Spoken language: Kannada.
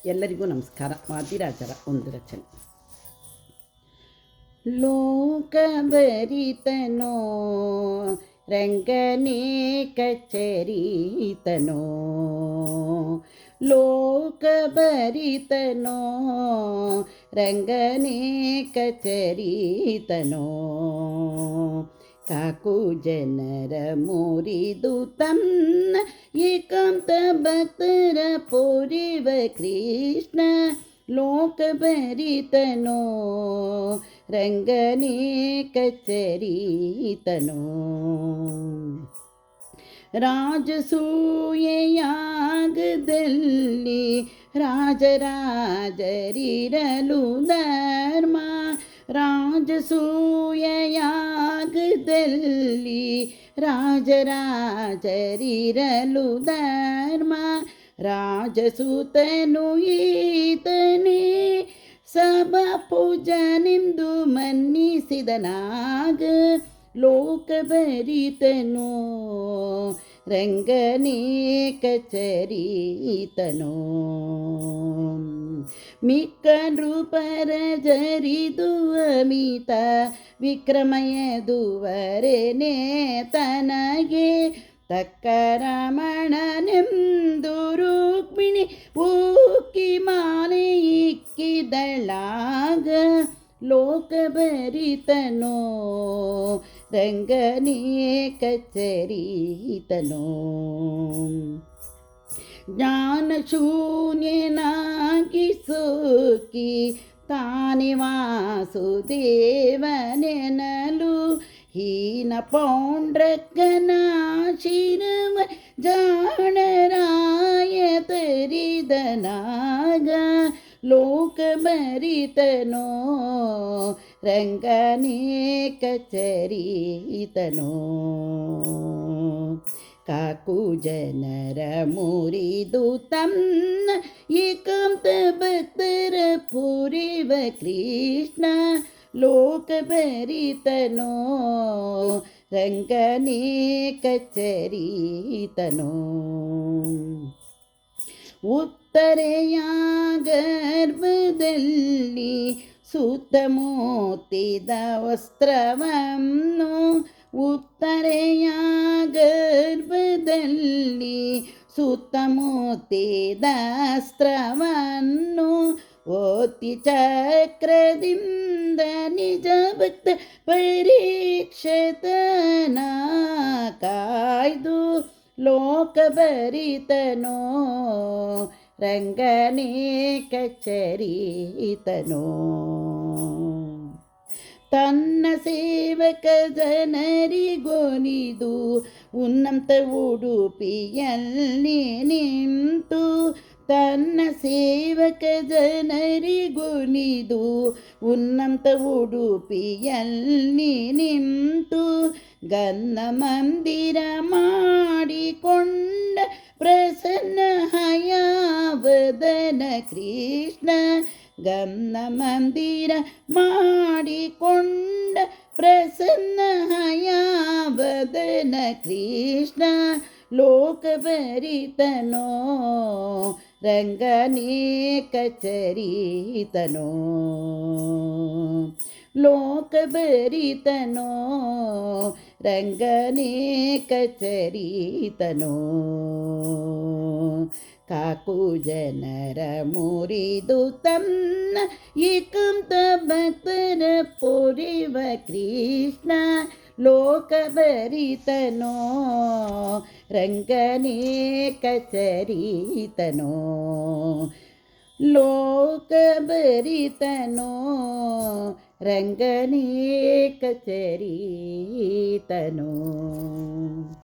ಎಲ್ಲರಿಗೂ ನಮಸ್ಕಾರ. ವಾದಿರಾಜರ ಒಂದು ರಚನೆ. ಲೋಕಭರಿತನೋ ರಂಗನೇ ಕಚೇರಿತನೋ, ಲೋಕಭರಿತನೋ ರಂಗನೇ ಕಚೇರಿತನೋ, ಕಾಕು ಜನರ ಮುರಿದು ತನ್ನ ಏಕಾಂತ ಭಕ್ತರ ಪೋರಿವ ಕೃಷ್ಣ, ಲೋಕಭರಿತನೋ ರಂಗನೇ ಕಚೇರಿತನೋ. ರಾಜಸೂಯಯಾಗದಲ್ಲಿ ರಾಜರಾಜರಿರಲು ಧರ್ಮ, ರಾಜಸೂಯಯಾಗದಲ್ಲಿ ರಾಜರಾಜರಿರಲು ಧರ್ಮ, ರಾಜಸೂತನು ಈತನೇ ಸಭಾ ಪೂಜನೆಂದು ಮನ್ನಿಸಿದನಾಗ, ಲೋಕಭರಿತನೋ ರಂಗನೇ ಕಚೇರಿತನೋ. ಮಿಕ್ಕ ನೃಪರ ಜರಿದು ಅಮಿತ ವಿಕ್ರಮಯದುವರೆನೆ ತನಗೆ, ತಕ್ಕ ರಮಣನೆಂದು ರುಕ್ಮಿಣಿ ಉಕ್ಕಿ ಮಾಲೆ ಇಕ್ಕಿದಳಾಗ, ಲೋಕಭರಿತನೋ ರಂಗನೇ ಕಚೇರಿತನೋ. ಜ್ಞಾನಶೂನ್ಯನಾಗಿ ಸೋಕಿ ತಾನೇ ವಾಸುದೇವನೆನಲು, ಹೀನ ಪೌಂಡ್ರಕನ ಶಿರವ ಜಾಣರಾಯ ತರಿದನಾಗ, ಲೋಕಭರಿತನೋ ರಂಗನೇ ಕಚೇರಿತನೋ. ಕಾಕು ಜನರ ಮುರಿದು ತನ್ನ ಏಕಾಂತ ಭಕ್ತರ ಪೂರಿವ ಕೃಷ್ಣ, ಲೋಕಭರಿತನೋ ರಂಗನೇ ಕಚೇರಿತನೋ. ಉತ್ತರೆಯ ಗರ್ಭದಲ್ಲಿ ಸುತ್ತಮುತ್ತಿದ ವಸ್ತ್ರವನ್ನು, ಉತ್ತರೆಯ ಗರ್ಭದಲ್ಲಿ ಸುತ್ತಮುತ್ತಿದ ಅಸ್ತ್ರವನ್ನು, ಓತಿ ಚಕ್ರದಿಂದ ನಿಜ ಭಕ್ತ ಪರೀಕ್ಷಿತನ ಕಾಯ್ದು, ಲೋಕಭರಿತನೋ ರಂಗನೇ ಕಚೇರಿತನೋ. ತನ್ನ ಸೇವಕ ಜನರಿಗೊನಿದು ಉನ್ನತ ಉಡುಪಿಯಲ್ಲಿ ನಿಂತು, ತನ್ನ ಸೇವಕ ಜನರಿಗೊನಿದು ಉನ್ನತ ಉಡುಪಿಯಲ್ಲಿ ನಿಂತು, ಗನ್ನ ಮಂದಿರ ಮಾಡಿಕೊಂಡ ಪ್ರಸನ್ನ ಹಯವದನ ಕೃಷ್ಣ, ಗನ್ನ ಮಂದಿರ ಮಾಡಿಕೊಂಡ ಪ್ರಸನ್ನ ಹಯವದನ ಕೃಷ್ಣ, ಲೋಕಭರಿತನೋ ರಂಗನೇ ಕಚೇರಿತನೋ. ಲೋಕಭರಿತನೋ ರಂಗನೇ ಕಚೇರಿತನೋ. ಕಾಕು ಜನರ ಮುರಿದು ತನ್ನ ಏಕಾಂತ ಭಕ್ತರ ಪೋರಿವ ಕೃಷ್ಣ, ಲೋಕಭರಿತನೋ ರಂಗನೇ ಕಚೇರಿತನೋ. ಲೋಕಭರಿತನೋ ರಂಗನೇ ಕಚೇರಿತನೋ.